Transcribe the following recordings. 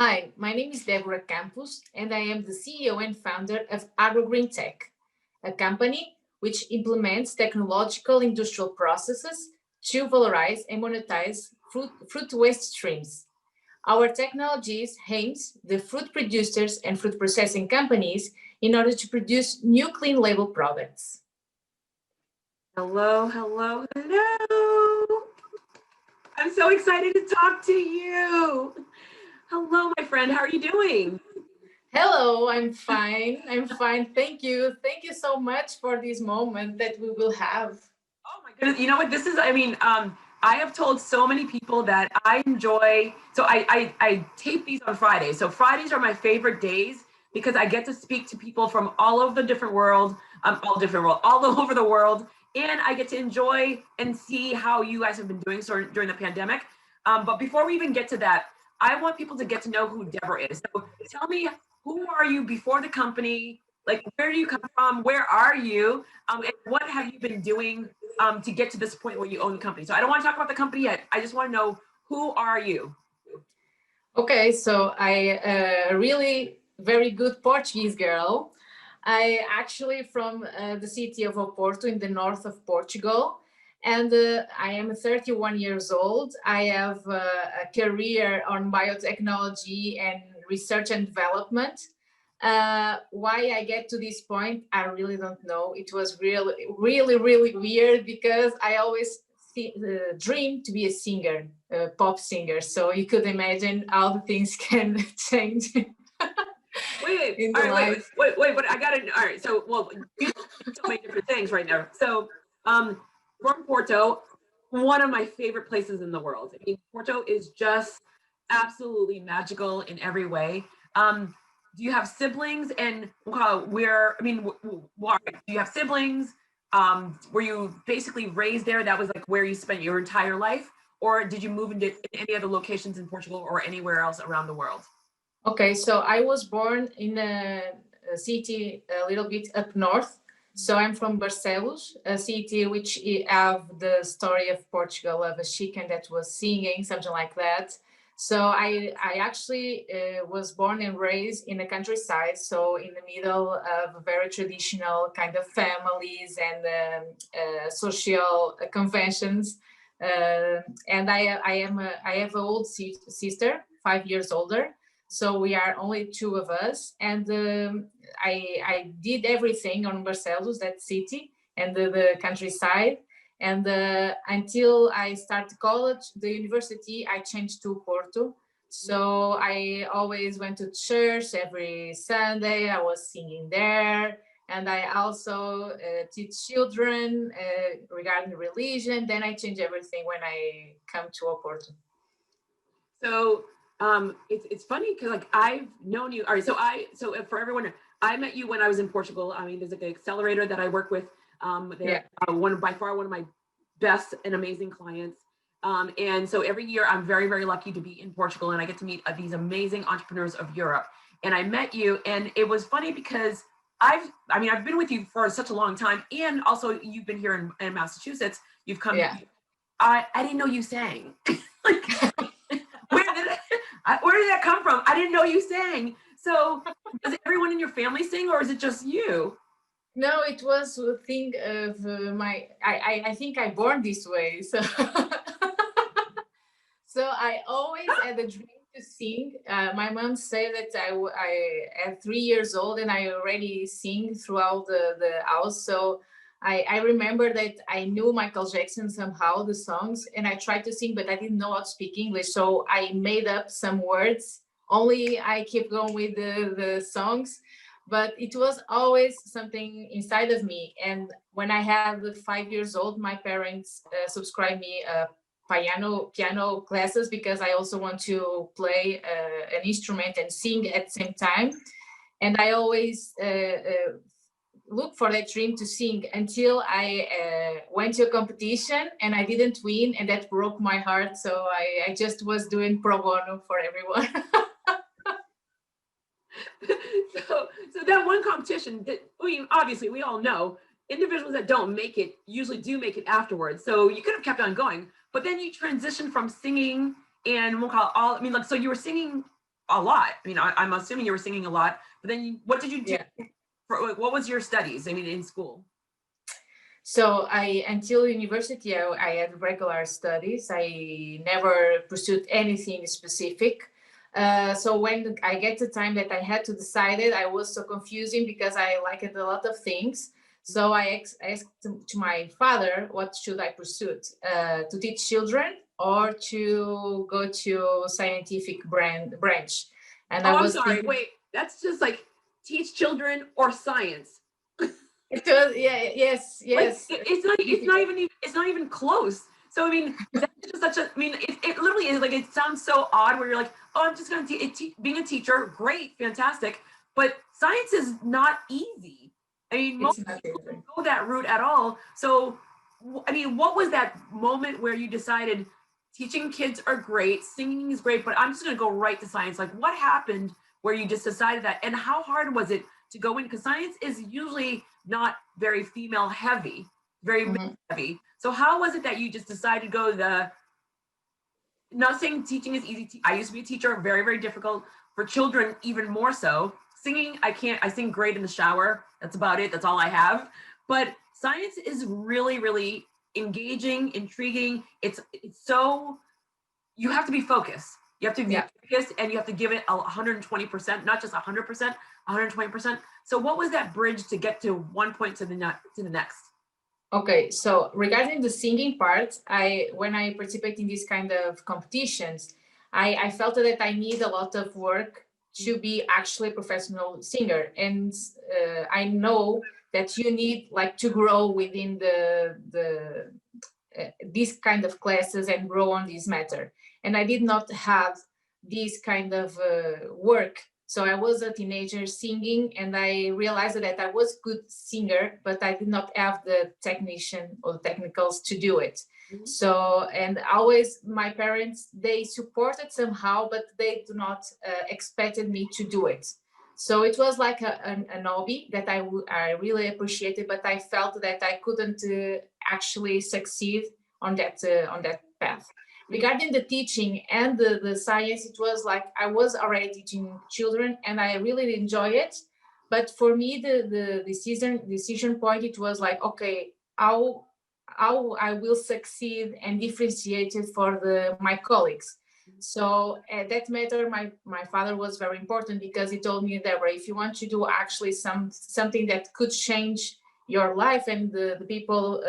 Hi, my name is Débora Campos, and I am the CEO and founder of AgroGrIN Tech, a company which implements technological industrial processes to valorize and monetize fruit waste streams. Our technologies aims the fruit producers and fruit processing companies in order to produce new clean label products. Hello, hello, hello. I'm so excited to talk to you. Hello, my friend. How are you doing? Hello, I'm fine. I'm fine. Thank you. Thank you so much for this moment that we will have. Oh my goodness. You know what? I have told so many people that I enjoy, so I tape these on Fridays. So Fridays are my favorite days because I get to speak to people from all over the different world, all over the world. And I get to enjoy and see how you guys have been doing during the pandemic. But before we even get to that, I want people to get to know who Débora is. So tell me, who are you before the company? Like, where do you come from? Where are you? And what have you been doing to get to this point where you own the company? So I don't want to talk about the company yet. I just want to know, who are you? Okay, so I really very good Portuguese girl. I actually from the city of Oporto in the north of Portugal, and I am 31 years old. I have a career on biotechnology and research and development. Why I get to this point, I really don't know. It was really weird because I always dream to be a singer, a pop singer. So you could imagine how the things can change. Wait, In all the right, life. but I got to, all right. So, well, you so many different things right now. So, from Porto, one of my favorite places in the world. I mean, Porto is just absolutely magical in every way. Do you have siblings? And where, I mean, why do you have siblings? Were you basically raised there? That was like where you spent your entire life? Or did you move into any other locations in Portugal or anywhere else around the world? Okay, so I was born in a city a little bit up north. So I'm from Barcelos, a city which have the story of Portugal of a chicken that was singing, something like that. So I actually was born and raised in the countryside, so in the middle of very traditional kind of families and social conventions. And I have an old sister, 5 years older, so we are only two of us, and I did everything on Barcelos, that city, and the countryside. And until I started college, the university, I changed to Porto. So I always went to church every Sunday. I was singing there. And I also teach children regarding religion. Then I change everything when I come to Oporto. So it's funny because like I've known you. All right, so for everyone, I met you when I was in Portugal. I mean, there's like an accelerator that I work with. They're by far one of my best and amazing clients. And so every year I'm very lucky to be in Portugal, and I get to meet these amazing entrepreneurs of Europe. And I met you, and it was funny because I've been with you for such a long time, and also you've been here in Massachusetts. You've come. Yeah. I didn't know you sang. Like, where did that come from? I didn't know you sang. So does everyone in your family sing, or is it just you? No, it was a thing of my. I think I born this way. So so I always had a dream to sing. My mom said that I at 3 years old and I already sing throughout the house. So I remember that I knew Michael Jackson somehow, the songs, and I tried to sing, but I didn't know how to speak English. So I made up some words. Only I keep going with the songs, but it was always something inside of me. And when I had 5 years old, my parents subscribed me piano classes because I also want to play an instrument and sing at the same time. And I always look for that dream to sing until I went to a competition and I didn't win, and that broke my heart. So I just was doing pro bono for everyone. so that one competition that, I mean, obviously we all know individuals that don't make it usually do make it afterwards. So you could have kept on going, but then you transitioned from singing and we'll call it all, I mean, like, so you were singing a lot. I mean, I'm assuming you were singing a lot, but then what did you do? Yeah. What was your studies? I mean, in school? So until university, I had regular studies. I never pursued anything specific. So when I get the time that I had to decide it, I was so confusing because I liked a lot of things. So I asked to my father, what should I pursue? To teach children or to go to scientific branch? And I Oh, I'm was sorry. thinking, Wait, that's just like teach children or science. it was, yeah, yes, Like yes. it's not even close. So I mean, that's just such a. I mean, it literally is like it sounds so odd where you're like, oh, I'm just going to being a teacher, great, fantastic, but science is not easy. I mean, It's most not people easy. don't go that route at all. So, I mean, what was that moment where you decided teaching kids are great, singing is great, but I'm just going to go right to science? Like, what happened where you just decided that, and how hard was it to go in? Because science is usually not very female heavy, very male heavy. So how was it that you just decided to go not saying teaching is easy. I used to be a teacher, very, very difficult for children, even more so. Singing, I sing great in the shower. That's about it. That's all I have. But science is really, really engaging, intriguing. It's so, you have to be focused. You have to be focused and you have to give it 120%, not just 100%, 120%. So what was that bridge to get to one point to the next? Okay, so regarding the singing part, when I participate in these kind of competitions, I felt that I need a lot of work to be actually a professional singer, and I know that you need like to grow within these kind of classes and grow on this matter. And I did not have this kind of work. So I was a teenager singing, and I realized that I was a good singer, but I did not have the technician or the technicals to do it. So, and always my parents, they supported somehow, but they do not expected me to do it. So it was like a hobby that I really appreciated, but I felt that I couldn't actually succeed on that path. Regarding the teaching and the science, it was like I was already teaching children and I really enjoy it. But for me, the decision point, it was like, okay, how I will succeed and differentiate it for my colleagues. So at that matter, my father was very important because he told me, Débora, if you want to do actually something that could change your life and the people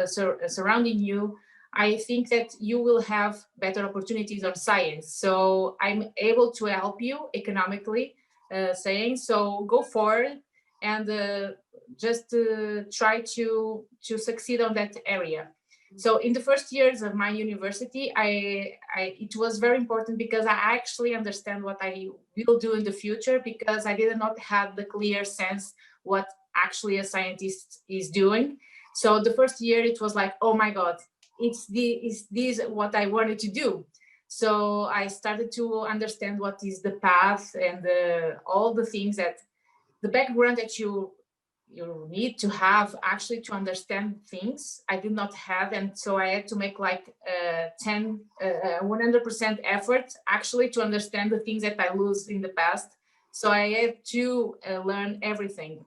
surrounding you, I think that you will have better opportunities on science. So I'm able to help you economically, saying, so go forward and just try to succeed on that area. So in the first years of my university, it was very important because I actually understand what I will do in the future, because I did not have the clear sense what actually a scientist is doing. So the first year it was like, oh my God, is this what I wanted to do? So I started to understand what is the path and all the things that the background that you need to have actually to understand things. I did not have, and so I had to make like 100% effort actually to understand the things that I lose in the past. So I had to learn everything.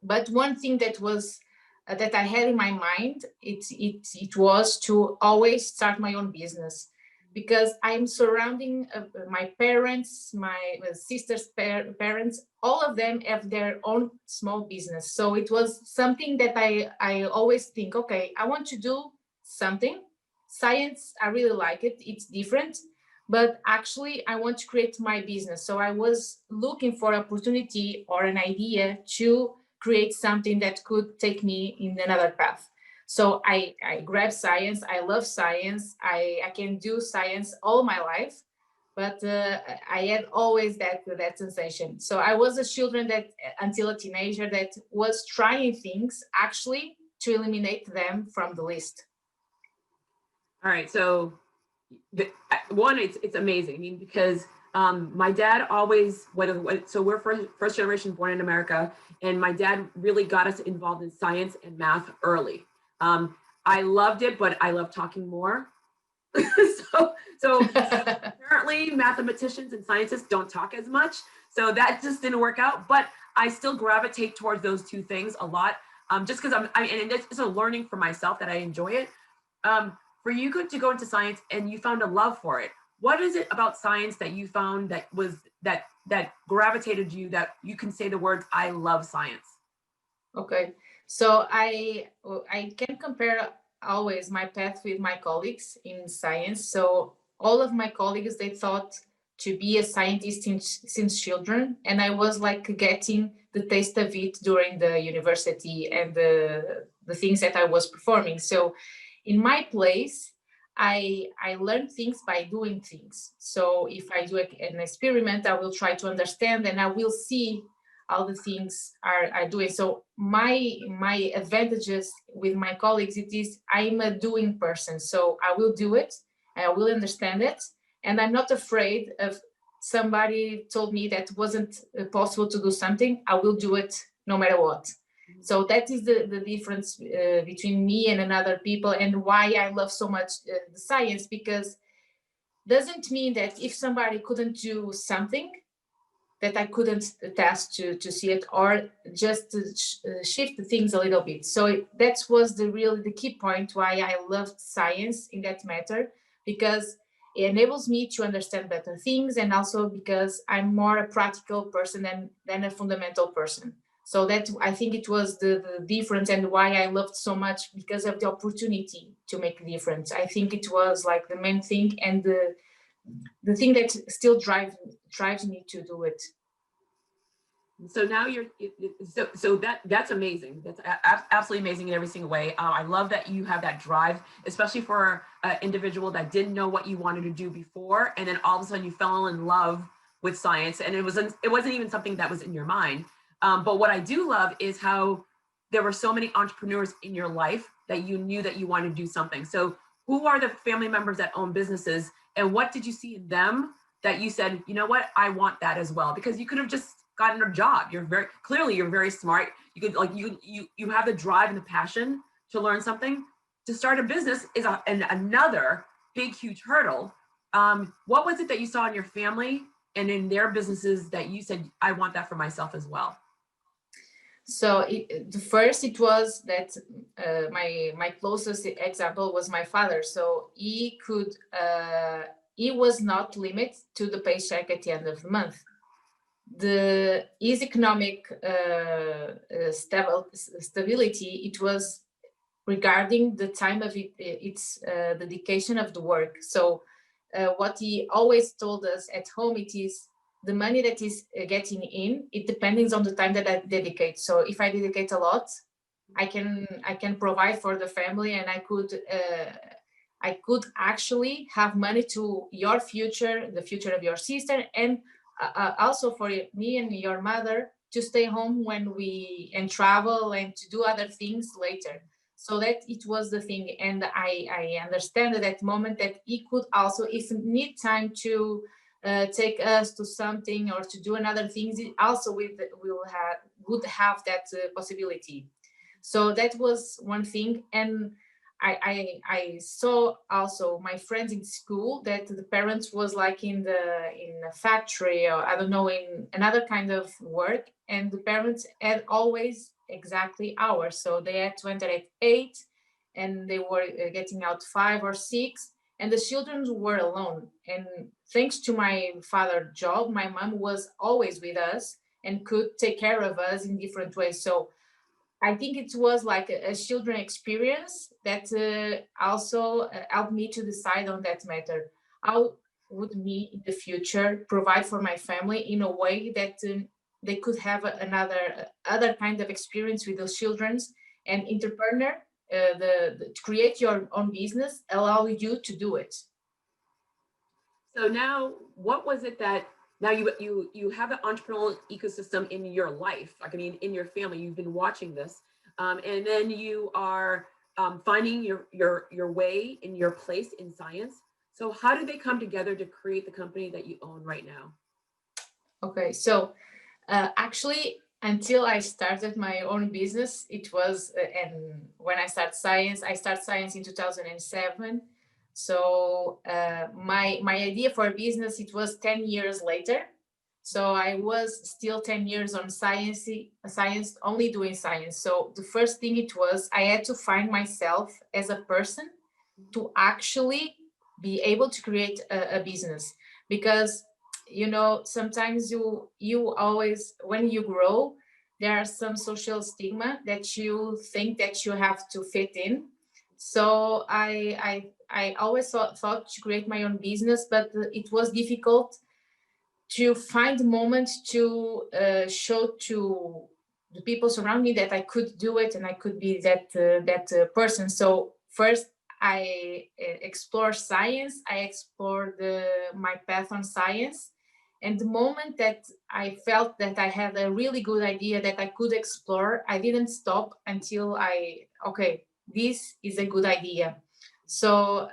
But one thing that was that I had in my mind, it was to always start my own business, because I'm surrounding my parents, my sister's parents, all of them have their own small business. So it was something that I always think, okay, I want to do something. Science, I really like it. It's different, but actually I want to create my business. So I was looking for opportunity or an idea to create something that could take me in another path. So I grab science. I love science. I can do science all my life, but I had always that sensation. So I was a children that until a teenager that was trying things actually to eliminate them from the list. All right, so one, it's amazing. I mean, because my dad always, so we're first generation born in America, and my dad really got us involved in science and math early. I loved it, but I love talking more. So apparently mathematicians and scientists don't talk as much. So that just didn't work out, but I still gravitate towards those two things a lot. Just because and it's a learning for myself that I enjoy it. For you to go into science and you found a love for it. What is it about science that you found that gravitated you, that you can say the words, I love science? Okay, so I can compare always my path with my colleagues in science. So all of my colleagues, they thought to be a scientist since children, and I was like getting the taste of it during the university and the things that I was performing. So in my place, I learn things by doing things. So if I do an experiment, I will try to understand and I will see all the things are doing. So my advantages with my colleagues, it is I'm a doing person. So I will do it, I will understand it, and I'm not afraid of somebody told me that wasn't possible to do something, I will do it no matter what. So that is the difference between me and another people, and why I love so much the science, because doesn't mean that if somebody couldn't do something, that I couldn't task to see it, or just to shift the things a little bit. So that was the key point why I loved science in that matter, because it enables me to understand better things, and also because I'm more a practical person than a fundamental person. So that, I think it was the difference, and why I loved so much, because of the opportunity to make a difference. I think it was like the main thing, and the thing that still drives me to do it. So now that's amazing. That's absolutely amazing in every single way. I love that you have that drive, especially for an individual that didn't know what you wanted to do before, and then all of a sudden you fell in love with science, and it wasn't even something that was in your mind. But what I do love is how there were so many entrepreneurs in your life that you knew that you wanted to do something. So who are the family members that own businesses, and what did you see in them that you said, you know what, I want that as well? Because you could have just gotten a job. You're very smart. You could you have the drive and the passion to learn something. To start a business is another big, huge hurdle. What was it that you saw in your family and in their businesses that you said, I want that for myself as well? So the first, it was that my closest example was my father. So he was not limited to the paycheck at the end of the month. His economic stability, it was regarding the time of its dedication of the work. So what he always told us at home, it is the money that is getting in, it depends on the time that I dedicate. So if I dedicate a lot, I can provide for the family, and I could actually have money to your future, the future of your sister, and also for me and your mother to stay home and travel and to do other things later. So that it was the thing, and I understand at that moment that he could also, if need time to take us to something or to do another things, it also would have that possibility. So that was one thing. And I saw also my friends in school that the parents was like in a factory, or I don't know, in another kind of work, and the parents had always exactly hours. So they had to enter at 8 and they were getting out 5 or 6, and the children were alone. And thanks to my father's job, my mom was always with us and could take care of us in different ways. So I think it was like a children experience that also helped me to decide on that matter. How would me in the future provide for my family in a way that they could have other kind of experience with those children? And entrepreneur, to create your own business, allow you to do it. So now, what was it that now you have the entrepreneurial ecosystem in your life? Like, I mean, in your family, you've been watching this, and then you are finding your way in your place in science. So how did they come together to create the company that you own right now? Okay, so actually, until I started my own business, it was, and when I started science in 2007. So my idea for a business, it was 10 years later. So I was still 10 years on science, only doing science. So the first thing it was, I had to find myself as a person to actually be able to create a business. Because, you know, sometimes you always, when you grow, there are some social stigma that you think that you have to fit in. So I always thought to create my own business, but it was difficult to find moments to show to the people surrounding me that I could do it and I could be that person. So first I explore science, I explored my path on science. And the moment that I felt that I had a really good idea that I could explore, I didn't stop until okay, this is a good idea. So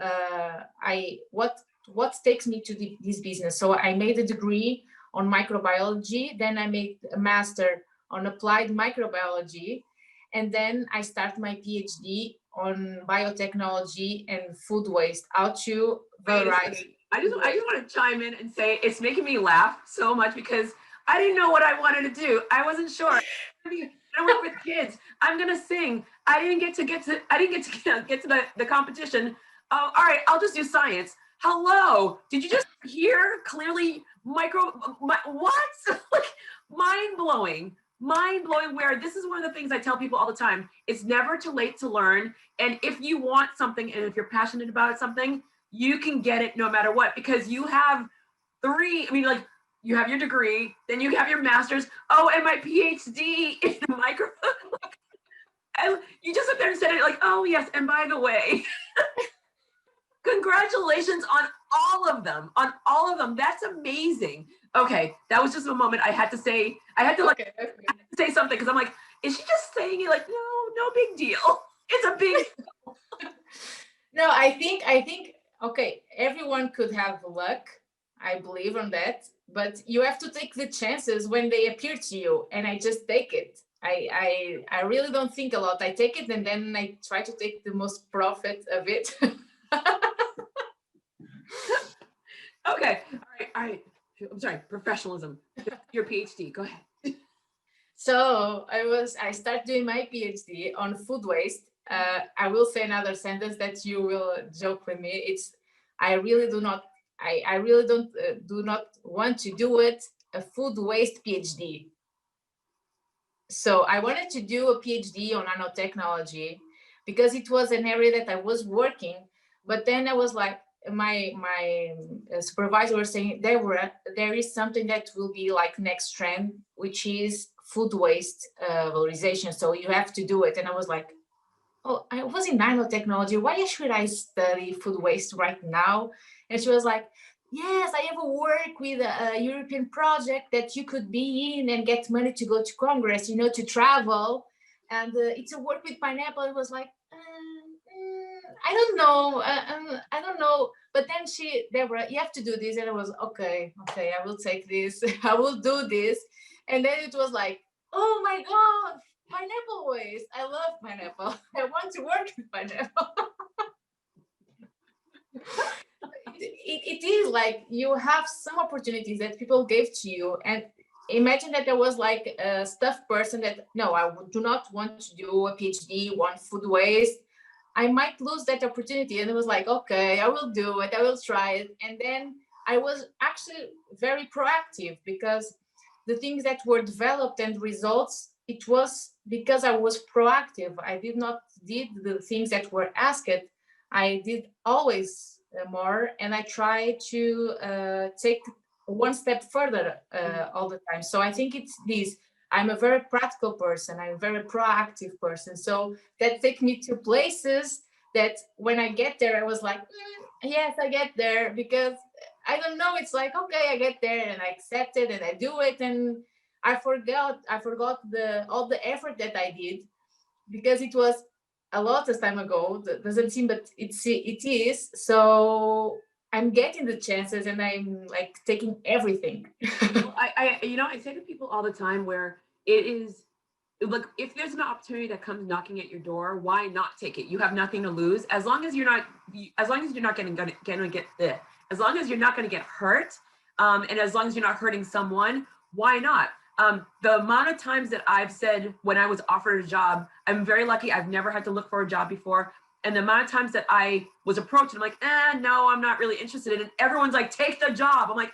what takes me to this business? So I made a degree on microbiology, then I made a master on applied microbiology, and then I start my PhD on biotechnology and food waste, how to variety. I just want to chime in and say it's making me laugh so much because I didn't know what I wanted to do. I wasn't sure. I work with kids. I'm gonna sing. I didn't get to get to the competition. Oh, all right. I'll just do science. Hello. Did you just hear clearly what? Like mind blowing. Where this is one of the things I tell people all the time. It's never too late to learn. And if you want something and if you're passionate about something, you can get it no matter what, because you have you have your degree, then you have your master's. Oh, and my PhD in microphone. And you just sit there and said it like, oh yes, and by the way, congratulations on all of them. That's amazing. Okay, that was just a moment I had to say. I had to say something because I'm like, is she just saying it like, no big deal. It's a big deal. No, I think okay, everyone could have luck. I believe on that, but you have to take the chances when they appear to you, and I just take it. I really don't think a lot. I take it and then I try to take the most profit of it. Okay, all right. I'm sorry, professionalism. Your PhD, go ahead. So I started doing my PhD on food waste. I will say another sentence that you will joke with me. It's I really do not do not want to do it a food waste PhD. So I wanted to do a PhD on nanotechnology because it was an area that I was working, but then I was like, my supervisor was saying, Débora, there is something that will be like next trend, which is food waste valorization. So you have to do it. And I was like, oh, I was in nanotechnology. Why should I study food waste right now? And she was like, yes, I ever work with a European project that you could be in and get money to go to Congress, you know, to travel. And it's a work with pineapple. It was like, I don't know. I don't know. But then Débora, you have to do this. And I was, okay, I will take this. I will do this. And then it was like, oh my God, pineapple waste. I love pineapple. I want to work with pineapple. It is like you have some opportunities that people gave to you, and imagine that there was like a staff person that, no, I do not want to do a PhD on food waste. I might lose that opportunity. And it was like, okay, I will do it. I will try it. And then I was actually very proactive because the things that were developed and results, it was because I was proactive. I did not did the things that were asked. I did always more, and I try to take one step further all the time. So I think it's this. I'm a very practical person. I'm a very proactive person. So that takes me to places that when I get there, I was like, yes, I get there, because I don't know. It's like, okay, I get there and I accept it and I do it, and I forgot all the effort that I did, because it was a lot of time ago. That doesn't seem, but it is. So I'm getting the chances and I'm like taking everything. Well, I say to people all the time where it is Look, if there's an opportunity that comes knocking at your door, why not take it? You have nothing to lose. As long as you're not, as long as you're not as long as you're not going to get hurt, and as long as you're not hurting someone, why not? The amount of times that I've said when I was offered a job, I'm very lucky. I've never had to look for a job before. And the amount of times that I was approached, I'm like, no, I'm not really interested in it. And everyone's like, take the job. I'm like,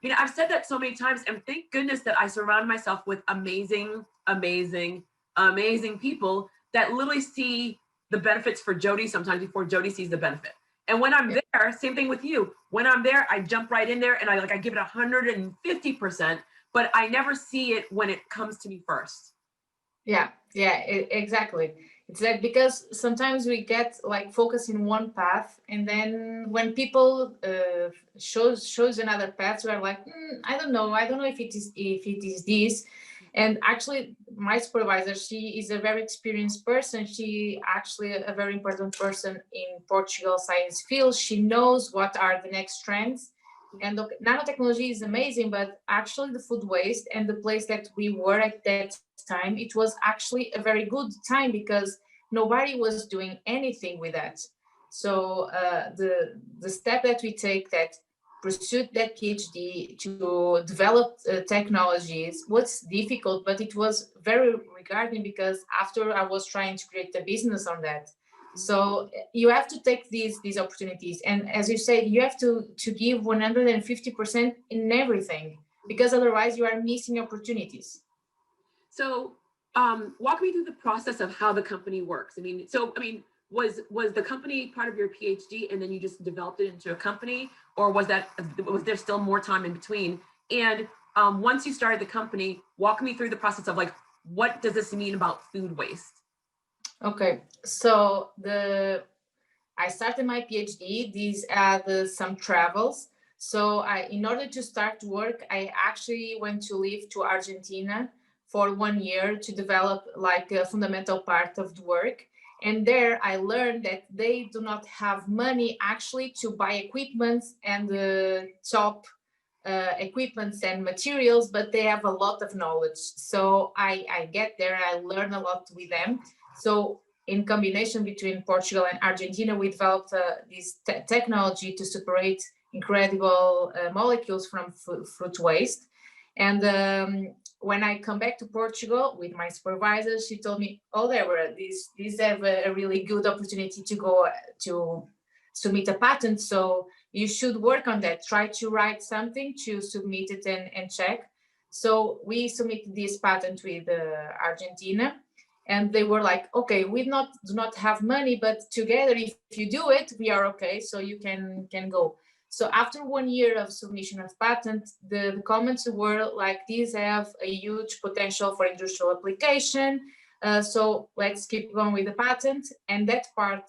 you know, I've said that so many times, and thank goodness that I surround myself with amazing, amazing, amazing people that literally see the benefits for Jodi sometimes before Jodi sees the benefit. And when I'm there, same thing with you. When I'm there, I jump right in there and I give it 150%, but I never see it when it comes to me first. Yeah, exactly. It's like, because sometimes we get like focused in one path, and then when people shows another path, we are like, I don't know if it is this. And actually, my supervisor, she is a very experienced person. She actually a very important person in Portugal science field. She knows what are the next trends. And look, nanotechnology is amazing, but actually the food waste and the place that we were at that time, it was actually a very good time because nobody was doing anything with that. So the step that we take, that pursued that PhD to develop technologies, was difficult, but it was very rewarding, because after I was trying to create a business on that. So you have to take these opportunities, and as you said, you have to give 150% in everything, because otherwise you are missing opportunities. So walk me through the process of how the company works. Was the company part of your PhD and then you just developed it into a company, or was there still more time in between? And once you started the company, walk me through the process of like, what does this mean about food waste? Okay, so I started my PhD. These are some travels. So in order to start work, I actually went to live to Argentina for 1 year to develop like a fundamental part of the work. And there I learned that they do not have money actually to buy equipments and top equipments and materials, but they have a lot of knowledge. So I get there, I learn a lot with them. So in combination between Portugal and Argentina, we developed this technology to separate incredible molecules from fruit waste. And when I come back to Portugal with my supervisor, she told me, oh, Débora, these have a really good opportunity to go to submit a patent. So you should work on that. Try to write something to submit it and check. So we submitted this patent with Argentina. And they were like, okay, we do not have money, but together, if you do it, we are okay. So you can go. So after 1 year of submission of patent, the comments were like, these have a huge potential for industrial application. So let's keep going with the patent. And that part,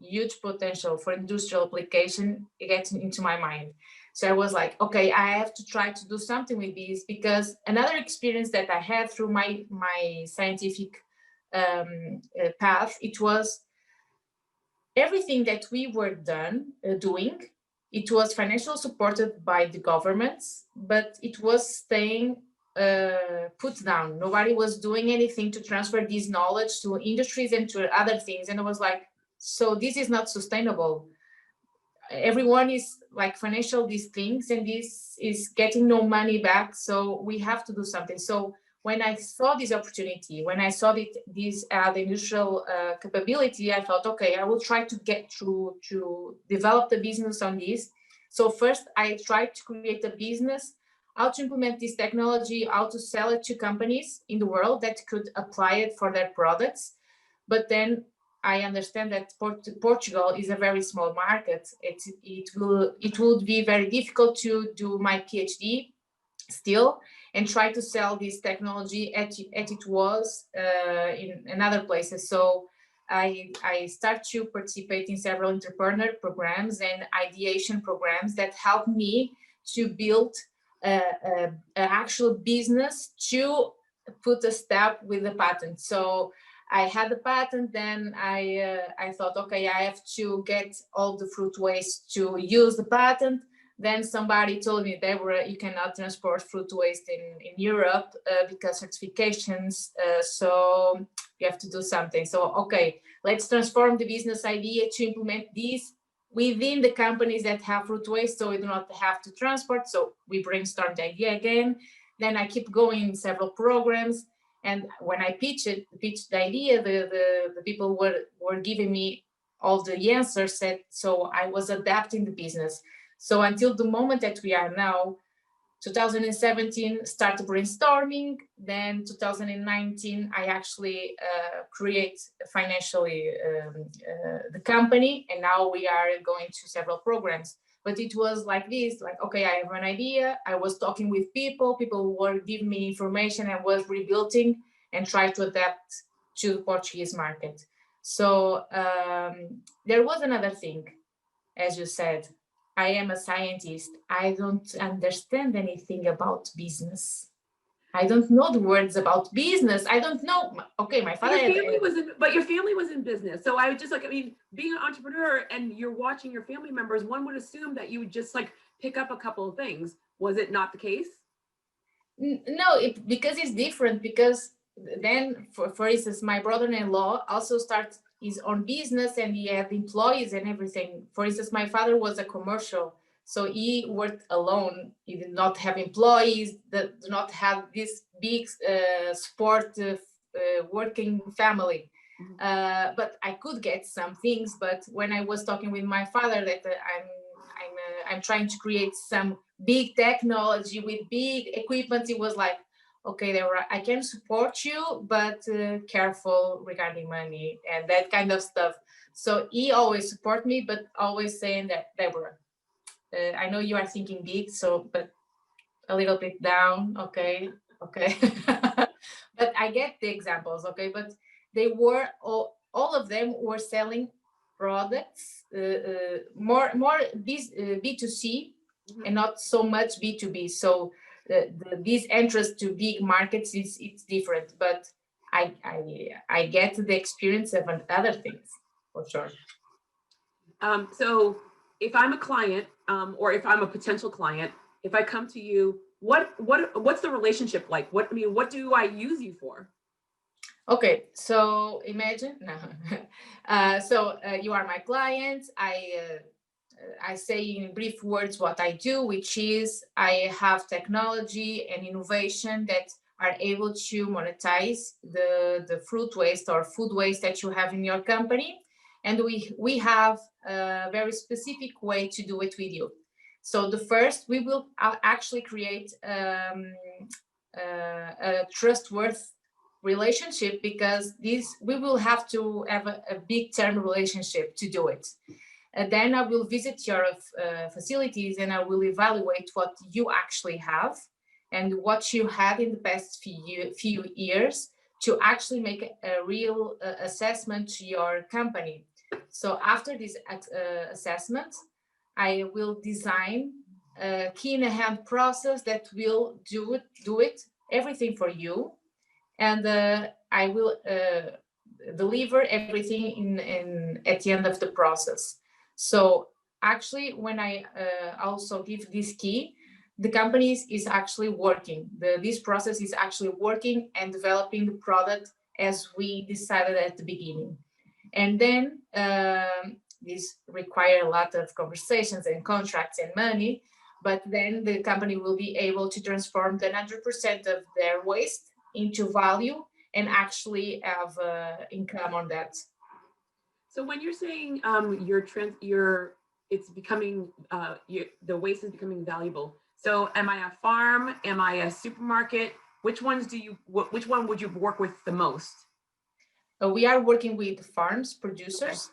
huge potential for industrial application, it gets into my mind. So I was like, okay, I have to try to do something with this, because another experience that I had through my scientific path, it was everything that we were doing, it was financially supported by the governments, but it was staying put down. Nobody was doing anything to transfer this knowledge to industries and to other things. And I was like, so this is not sustainable. Everyone is like financial these things, and this is getting no money back. So we have to do something. So when I saw this opportunity, when I saw the industrial capability, I thought, okay, I will try to get to develop the business on this. So first, I tried to create a business, how to implement this technology, how to sell it to companies in the world that could apply it for their products. But then I understand that Portugal is a very small market. It would be very difficult to do my PhD still and try to sell this technology as it was in other places. So I start to participate in several entrepreneur programs and ideation programs that help me to build an actual business to put a step with the patent. So I had the patent, then I thought, okay, I have to get all the fruit waste to use the patent. Then somebody told me, Débora, you cannot transport fruit waste in Europe because certifications, so you have to do something. So, okay, let's transform the business idea to implement this within the companies that have fruit waste, so we do not have to transport. So we brainstormed the idea again. Then I keep going in several programs. And when I pitched the idea, the people were giving me all the answers. So I was adapting the business. So until the moment that we are now, 2017, start brainstorming. Then 2019, I actually create financially the company. And now we are going to several programs. But it was like this, like, okay, I have an idea. I was talking with people were giving me information. I was rebuilding and try to adapt to the Portuguese market. So there was another thing, as you said, I am a scientist. I don't understand anything about business. I don't know the words about business. I don't know. Okay, my father. But your family was in business. So I would just like, I mean, being an entrepreneur and you're watching your family members, one would assume that you would just like pick up a couple of things. Was it not the case? No, because it's different. Because then, for instance, my brother-in-law also starts his own business and he had employees and everything. For instance, my father was a commercial, so he worked alone. He did not have employees, that do not have this big sport working family. But I could get some things. But when I was talking with my father that I'm trying to create some big technology with big equipment, it was like, okay, Débora, I can support you, but careful regarding money and that kind of stuff. So he always support me, but always saying that, Débora, I know you are thinking big, so, but a little bit down, okay. But I get the examples, okay, but they were, all of them were selling products, more B2C and not so much B2B. So this interest to big markets it's different, but I get the experience of other things for sure. So if I'm a client, or if I'm a potential client, if I come to you, what's the relationship like? What do I use you for? Okay, so imagine you are my client. I say in brief words what I do, which is I have technology and innovation that are able to monetize the fruit waste or food waste that you have in your company. And we have a very specific way to do it with you. So the first, we will actually create a trustworthy relationship, because we will have to have a big term relationship to do it. And then I will visit your facilities and I will evaluate what you actually have and what you had in the past few years to actually make a real assessment to your company. So after this assessment, I will design a key in hand process that will do it everything for you, and I will deliver everything in at the end of the process. So actually, when I also give this key, the company is actually working. This process is actually working and developing the product as we decided at the beginning. And then this require a lot of conversations and contracts and money, but then the company will be able to transform the 100% of their waste into value and actually have income on that. So when you're saying it's becoming the waste is becoming valuable. So am I a farm? Am I a supermarket? Which one would you work with the most? We are working with farms, producers,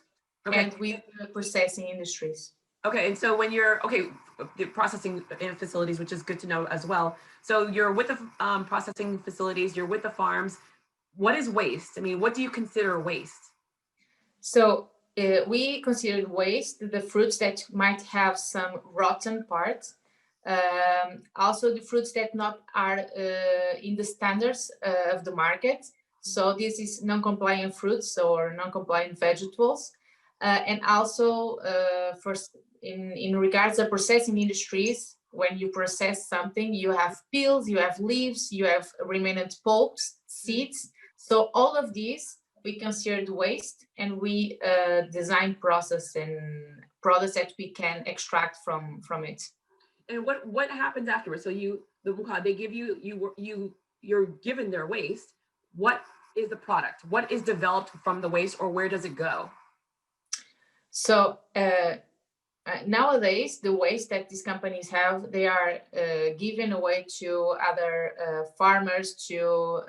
okay. And with processing industries. Okay, and so when you're the processing facilities, which is good to know as well. So you're with the processing facilities, you're with the farms. What is waste? I mean, what do you consider waste? So we consider waste the fruits that might have some rotten parts. Also the fruits that not are in the standards of the market. So this is non-compliant fruits or non-compliant vegetables. And also in regards to processing industries, when you process something, you have peels, you have leaves, you have remnant pulps, seeds. So all of these we consider the waste, and we design process and products that we can extract from it. And what happens afterwards? So they give you're given their waste. What is the product? What is developed from the waste, or where does it go? So nowadays, the waste that these companies have, they are given away to other farmers to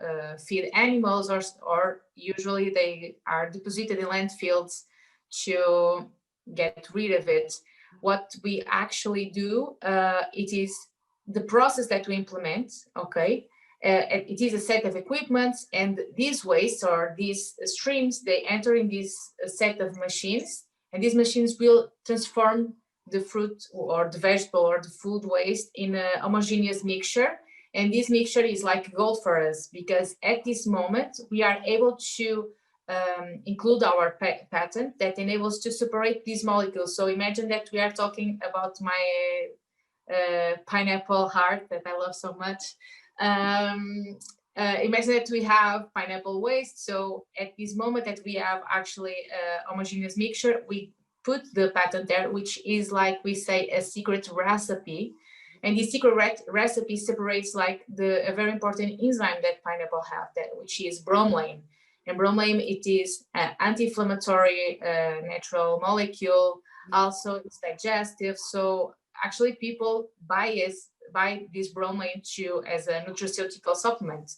feed animals, or usually they are deposited in landfills to get rid of it. What we actually do, it is the process that we implement, okay? It is a set of equipment, and these wastes or these streams, they enter in this set of machines, and these machines will transform the fruit or the vegetable or the food waste in a homogeneous mixture. And this mixture is like gold for us, because at this moment we are able to include our patent that enables to separate these molecules. So imagine that we are talking about my pineapple heart that I love so much. Imagine that we have pineapple waste. So at this moment that we have actually a homogeneous mixture, we put the patent there, which is, like we say, a secret recipe. And this secret recipe separates like a very important enzyme that pineapple have, which is bromelain. And bromelain, it is an anti-inflammatory natural molecule. Also, it's digestive. So actually, people buy this bromelain too as a nutraceutical supplement.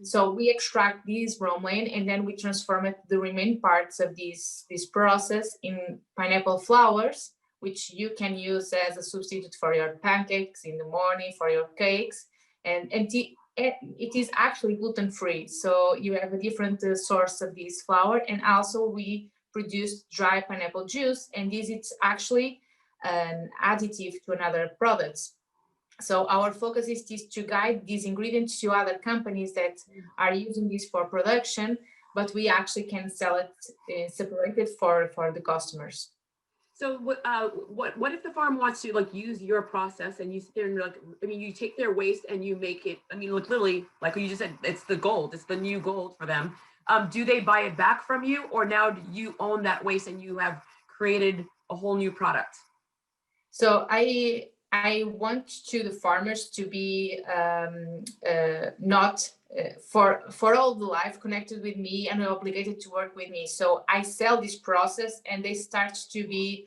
So we extract this bromelain, and then we transform the remaining parts of this process in pineapple flours, which you can use as a substitute for your pancakes in the morning, for your cakes. And it is actually gluten-free. So you have a different source of this flour. And also we produce dry pineapple juice, and this is actually an additive to another products. So our focus is to guide these ingredients to other companies that are using this for production, but we actually can sell it separated for the customers. So what if the farm wants to like use your process, and you sit there and like, I mean, you take their waste and you make it, I mean, like literally, like you just said, it's the gold, it's the new gold for them. Do they buy it back from you, or now do you own that waste and you have created a whole new product? So I want the farmers to be not for all the life connected with me and obligated to work with me. So I sell this process, and they start to be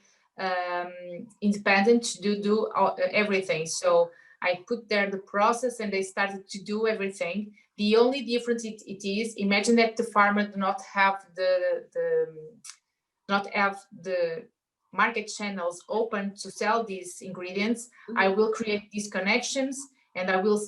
independent to do everything. So I put there the process, and they started to do everything. The only difference it is, imagine that the farmer do not have the market channels open to sell these ingredients. I will create these connections, and I will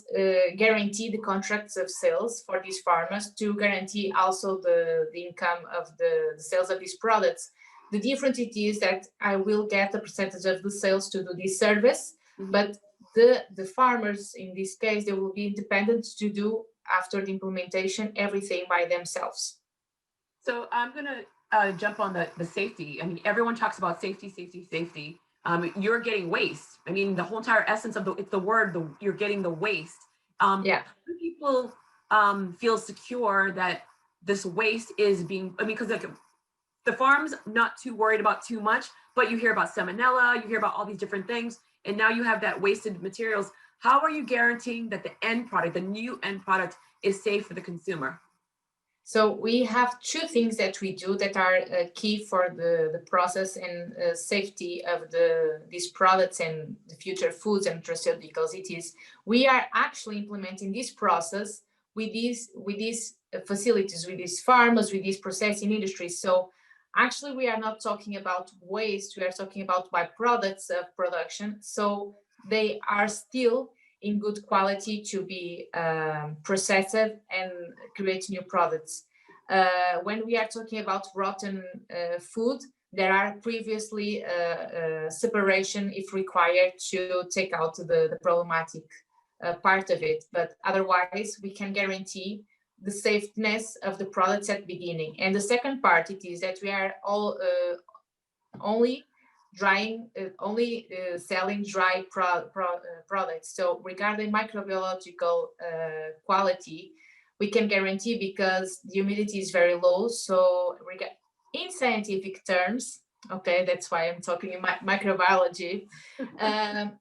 guarantee the contracts of sales for these farmers to guarantee also the income of the sales of these products. The difference it is that I will get a percentage of the sales to do this service, but the farmers in this case, they will be independent to do after the implementation everything by themselves. So I'm gonna jump on the safety. I mean, everyone talks about safety. You're getting waste. I mean, the whole entire essence of you're getting the waste. Yeah. Do people feel secure that this waste is being, I mean, because like the farm's not too worried about too much, but you hear about salmonella, you hear about all these different things, and now you have that wasted materials. How are you guaranteeing that the end product, the new end product, is safe for the consumer? So we have two things that we do that are key for the process and safety of these products and the future foods and nutraceuticals. It is, we are actually implementing this process with these facilities, with these farmers, with these processing industries. So actually we are not talking about waste, we are talking about byproducts of production. So they are still in good quality to be processed and create new products. When we are talking about rotten food, there are previously separation if required to take out the problematic part of it. But otherwise, we can guarantee the safeness of the products at the beginning. And the second part, it is that we are all only selling dry products. So regarding microbiological quality, we can guarantee because the humidity is very low. So in scientific terms, okay, that's why I'm talking in microbiology.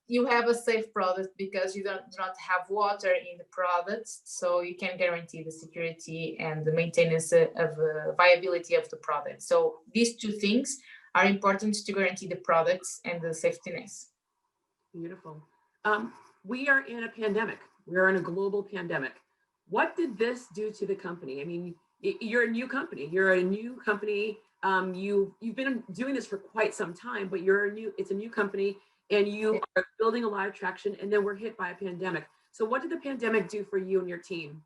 You have a safe product because you do not have water in the products, so you can guarantee the security and the maintenance of viability of the product. So these two things are important to guarantee the products and the safetiness. Beautiful. We are in a pandemic. We're in a global pandemic. What did this do to the company? I mean, you're a new company. You've been doing this for quite some time, but it's a new company, and you are building a lot of traction, and then we're hit by a pandemic. So what did the pandemic do for you and your team?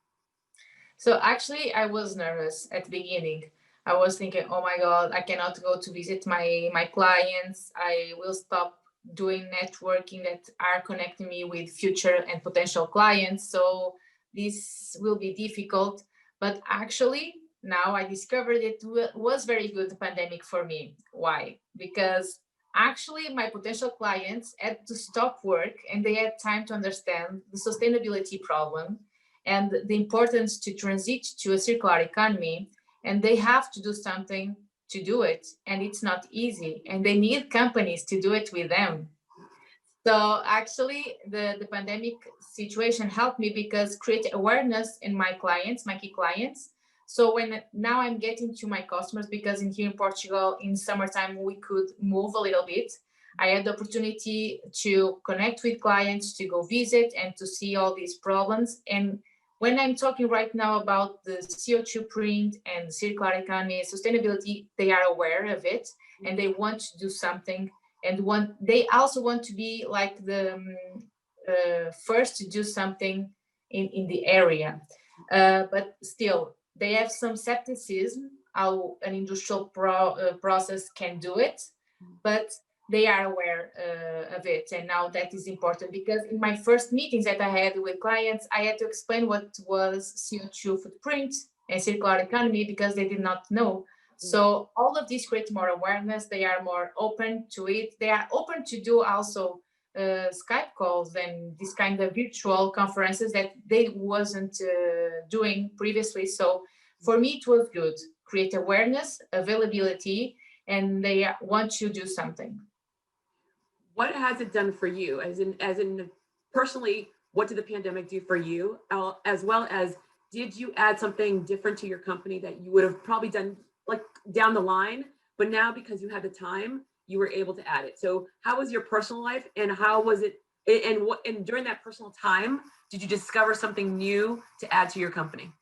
So actually, I was nervous at the beginning. I was thinking, oh my God, I cannot go to visit my clients. I will stop doing networking that are connecting me with future and potential clients. So this will be difficult. But actually, now I discovered it was very good, the pandemic for me. Why? Because actually my potential clients had to stop work and they had time to understand the sustainability problem and the importance to transit to a circular economy, and they have to do something to do it, and it's not easy, and they need companies to do it with them. So actually the pandemic situation helped me because create awareness in my clients, my key clients. So when now I'm getting to my customers, because in here in Portugal in summertime we could move a little bit, I had the opportunity to connect with clients, to go visit and to see all these problems. And when I'm talking right now about the CO2 print and circular economy, sustainability, they are aware of it and they want to do something, and they also want to be like the first to do something in the area. But still, they have some skepticism how an industrial process can do it, but they are aware of it. And now that is important because in my first meetings that I had with clients, I had to explain what was CO2 footprint and circular economy because they did not know. So all of these create more awareness. They are more open to it. They are open to do also Skype calls and this kind of virtual conferences that they wasn't doing previously. So for me, it was good. Create awareness, availability, and they want to do something. What has it done for you? As in personally, what did the pandemic do for you? As well as, did you add something different to your company that you would have probably done like down the line, but now because you had the time, you were able to add it? So how was your personal life, and how was it, and during that personal time, did you discover something new to add to your company?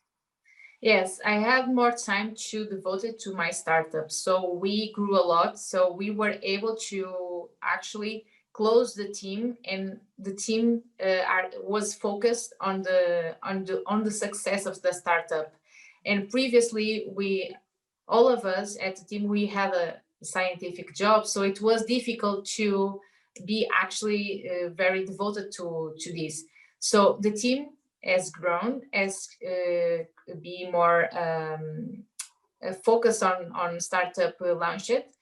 Yes, I had more time to devote it to my startup. So we grew a lot. So we were able to actually close the team, and the team was focused on the success of the startup. And previously, all of us at the team, we had a scientific job, so it was difficult to be actually very devoted to this. So the team has grown, has be more focused on startup launch it,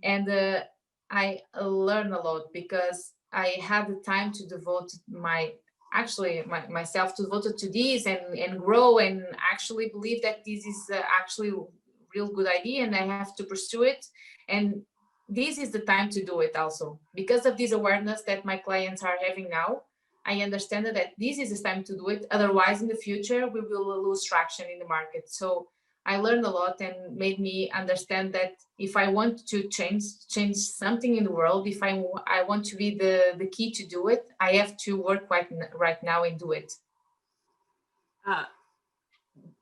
and I learned a lot because I had the time to devote myself to devoted to this and grow, and actually believe that this is actually real good idea and I have to pursue it. And this is the time to do it also because of this awareness that my clients are having now. I understand that this is the time to do it. Otherwise, in the future, we will lose traction in the market. So I learned a lot and made me understand that if I want to change something in the world, if I want to be the key to do it, I have to work right now and do it.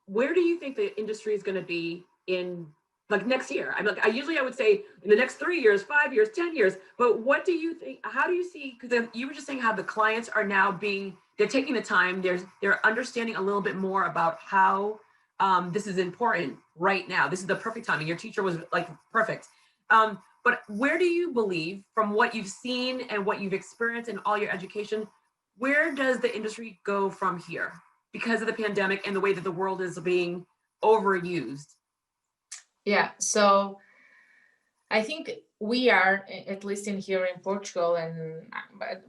Where do you think the industry is going to be in like next year? I would say in the next 3 years, 5 years, 10 years, but what do you think, how do you see, because you were just saying how the clients are now they're taking the time, they're understanding a little bit more about how this is important right now. This is the perfect timing. Your teacher was like perfect. But where do you believe, from what you've seen and what you've experienced in all your education, where does the industry go from here because of the pandemic and the way that the world is being overused? Yeah, so I think we are, at least in here in Portugal, and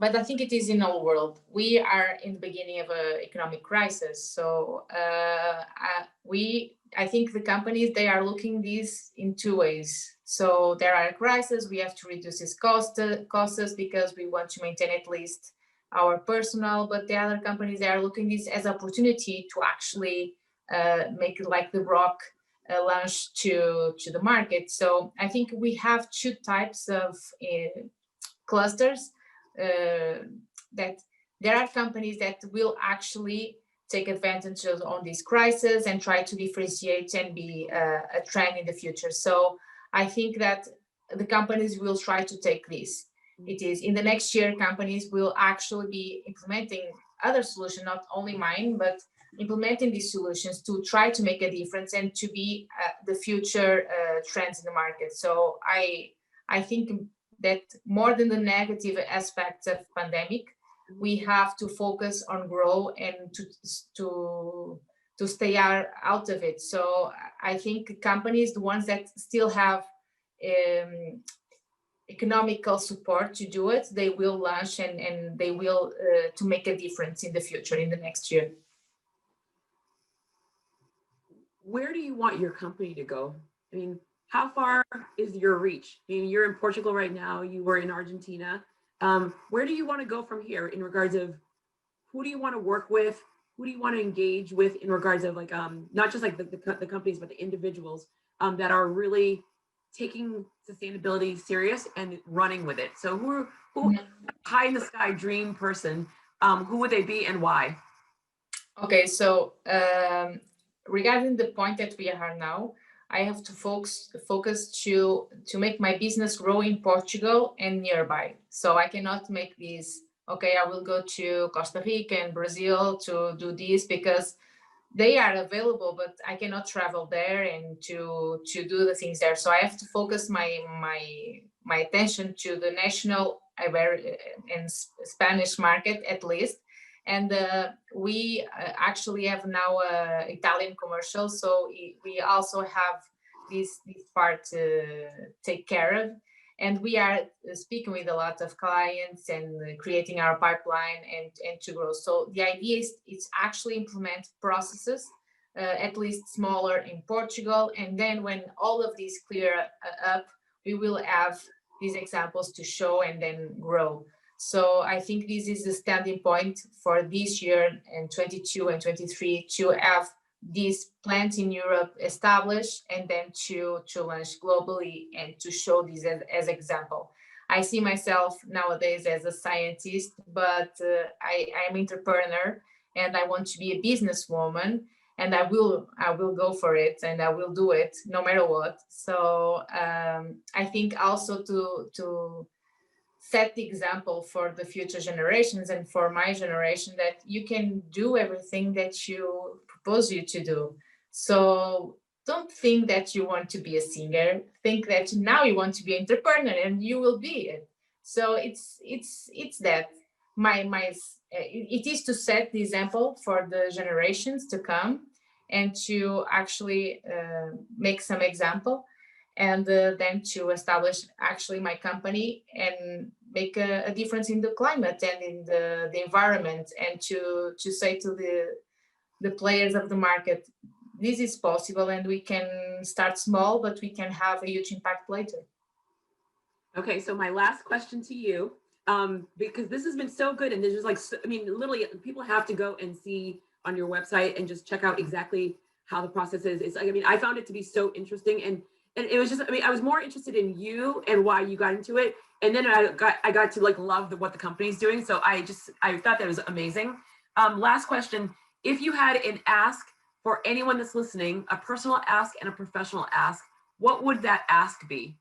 but I think it is in all world. We are in the beginning of an economic crisis, so I think the companies, they are looking this in two ways. So there are a crisis, we have to reduce its costs because we want to maintain at least our personnel. But the other companies, they are looking this as opportunity to actually make it like the rock launch to the market. So I think we have two types of clusters, that there are companies that will actually take advantage on this crisis and try to differentiate and be a trend in the future. So I think that the companies will try to take this. It is in the next year, companies will actually be implementing other solutions, not only mine, but implementing these solutions to try to make a difference and to be the future trends in the market. So I think that more than the negative aspects of pandemic, we have to focus on grow and to stay out of it. So I think companies, the ones that still have economical support to do it, they will launch and they will to make a difference in the future, in the next year. Where do you want your company to go? I mean, how far is your reach? I mean, you're in Portugal right now, you were in Argentina. Where do you want to go from here in regards of who do you want to work with? Who do you want to engage with in regards of like, not just like the companies, but the individuals that are really taking sustainability serious and running with it? So who high in the sky dream person, who would they be and why? Okay, so regarding the point that we are now, I have to focus to make my business grow in Portugal and nearby. So I cannot make this, okay, I will go to Costa Rica and Brazil to do this because they are available, but I cannot travel there and to do the things there. So I have to focus my attention to the national and Spanish market at least. And we actually have now Italian commercial, so we also have this part to take care of. And we are speaking with a lot of clients and creating our pipeline and to grow. So the idea is it's actually implement processes, at least smaller in Portugal. And then when all of these clear up, we will have these examples to show and then grow. So I think this is the standing point for this year and 22 and 23 to have these plants in Europe established and then to launch globally and to show this as example. I see myself nowadays as a scientist, but I'm an entrepreneur and I want to be a businesswoman, and I will go for it and I will do it no matter what. So I think also to set the example for the future generations and for my generation that you can do everything that you propose you to do. So don't think that you want to be a singer. Think that now you want to be an entrepreneur and you will be it. So it's that it is to set the example for the generations to come and to actually make some example, and then to establish actually my company and make a difference in the climate and in the environment, and to say to the players of the market, this is possible and we can start small, but we can have a huge impact later. Okay, so my last question to you, because this has been so good, and there's just like, I mean, literally people have to go and see on your website and just check out exactly how the process is. It's like, I mean, I found it to be so interesting, and it was just, I mean, I was more interested in you and why you got into it. And then I got to like love what the company's doing. So I thought that was amazing. Last question, if you had an ask for anyone that's listening, a personal ask and a professional ask, what would that ask be?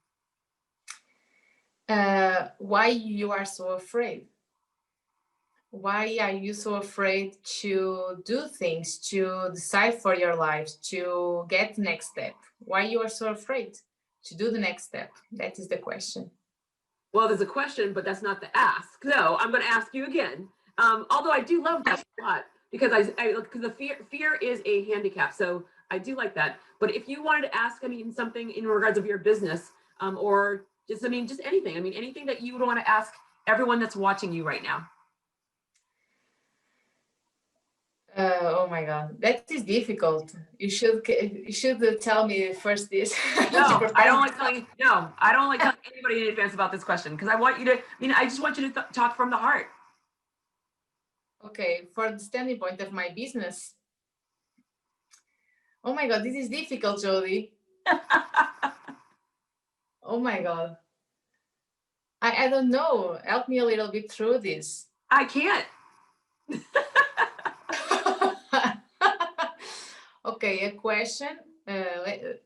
Why you are so afraid? Why are you so afraid to do things, to decide for your life, to get the next step? Why you are so afraid to do the next step? That is the question. Well, there's a question, but that's not the ask. So I'm going to ask you again. Although I do love that a lot, because because the fear is a handicap. So I do like that. But if you wanted to ask, I mean, something in regards of your business, or just, I mean, just anything. I mean, anything that you would want to ask everyone that's watching you right now. Oh my God, that is difficult. You should tell me first this. No, I don't like telling you. No, I don't like telling anybody in advance about this question because I want you to. I mean, I just want you to talk from the heart. Okay, for the standing point of my business. Oh my God, this is difficult, Jodi. Oh my God. I don't know. Help me a little bit through this. I can't. Okay, a question.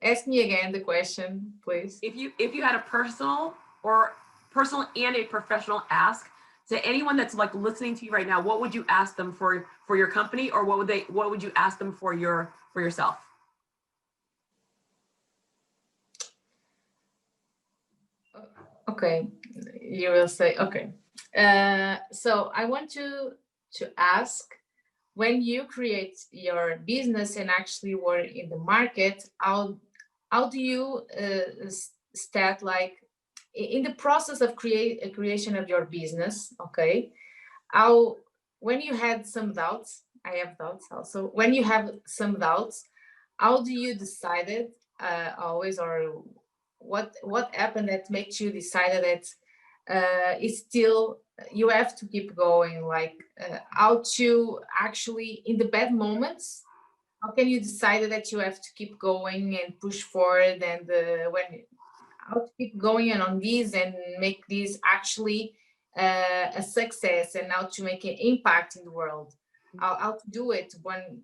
Ask me again the question, please. If you had a personal and a professional ask to anyone that's like listening to you right now, what would you ask them for your company, or what would you ask them for yourself? Okay, you will say okay. So I want to ask, when you create your business and actually work in the market, how do you start, like in the process of creation of your business? Okay, how, when you had some doubts, I have doubts also. When you have some doubts, how do you decided always, or what happened that makes you decided that it's still you have to keep going, like how to actually in the bad moments, how can you decide that you have to keep going and push forward, and when how to keep going and on these and make these actually a success, and how to make an impact in the world, how to do it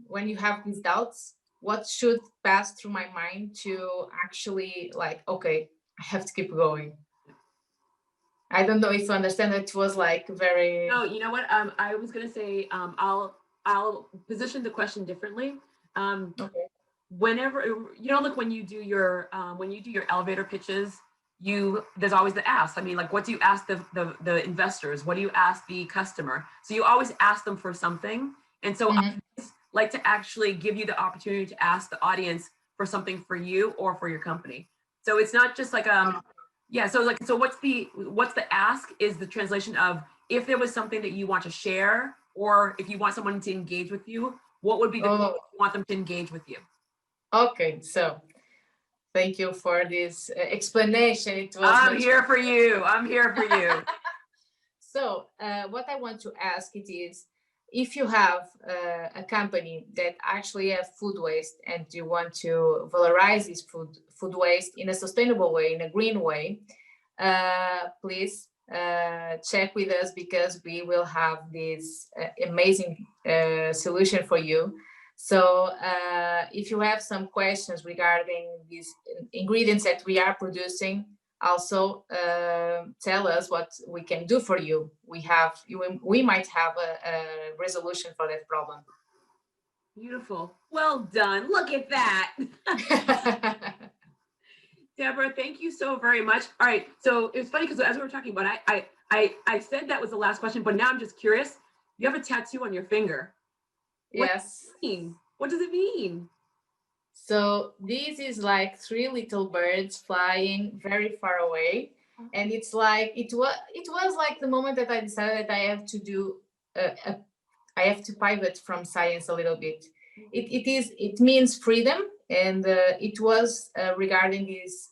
when you have these doubts, what should pass through my mind to actually, like, okay, I have to keep going. I don't know if you understand. It was like very. No, you know what? I was gonna say, I'll position the question differently. Okay. Whenever, like when you do your elevator pitches, there's always the ask. I mean, like, what do you ask the investors? What do you ask the customer? So you always ask them for something. And so I like to actually give you the opportunity to ask the audience for something for you or for your company. So it's not just like yeah. So what's the ask is the translation of, if there was something that you want to share, or if you want someone to engage with you, what would be the you want them to engage with you? Okay, so thank you for this explanation. It was. I'm here for you. I'm here for you. So what I want to ask it is, if you have a company that actually have food waste and you want to valorize this food waste in a sustainable way, in a green way, please check with us, because we will have this amazing solution for you. So if you have some questions regarding these ingredients that we are producing, also tell us what we can do for you. We might have a resolution for that problem. Beautiful. Well done. Look at that. Débora, thank you so very much. All right. So it's funny because as we were talking about, I said that was the last question, but now I'm just curious. You have a tattoo on your finger. Yes. What does it mean? So this is like 3 little birds flying very far away, and it's like it was like the moment that I decided that I have to do I have to pivot from science a little bit. It means freedom, and it was regarding this.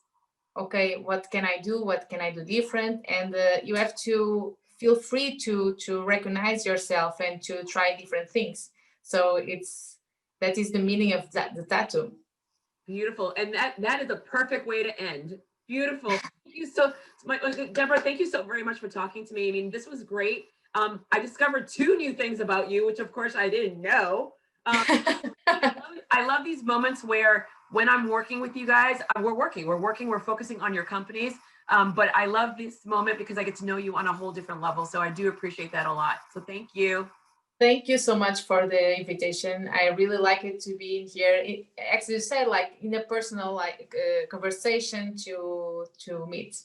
Okay, what can I do? What can I do different? And you have to feel free to recognize yourself and to try different things. So that is the meaning of the tattoo. Beautiful. And that is a perfect way to end. Beautiful. Thank you Débora, thank you so very much for talking to me. I mean, this was great. I discovered 2 new things about you, which of course I didn't know. I love these moments where when I'm working with you guys, we're focusing on your companies. But I love this moment because I get to know you on a whole different level. So I do appreciate that a lot. So thank you. Thank you so much for the invitation. I really like it to be in here. As you said, like in a personal conversation to meet.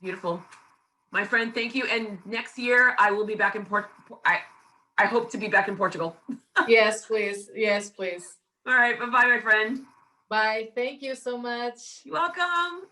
Beautiful. My friend, thank you. And next year I will be back in I hope to be back in Portugal. Yes, please. Yes, please. All right. Bye-bye, my friend. Bye. Thank you so much. You're welcome.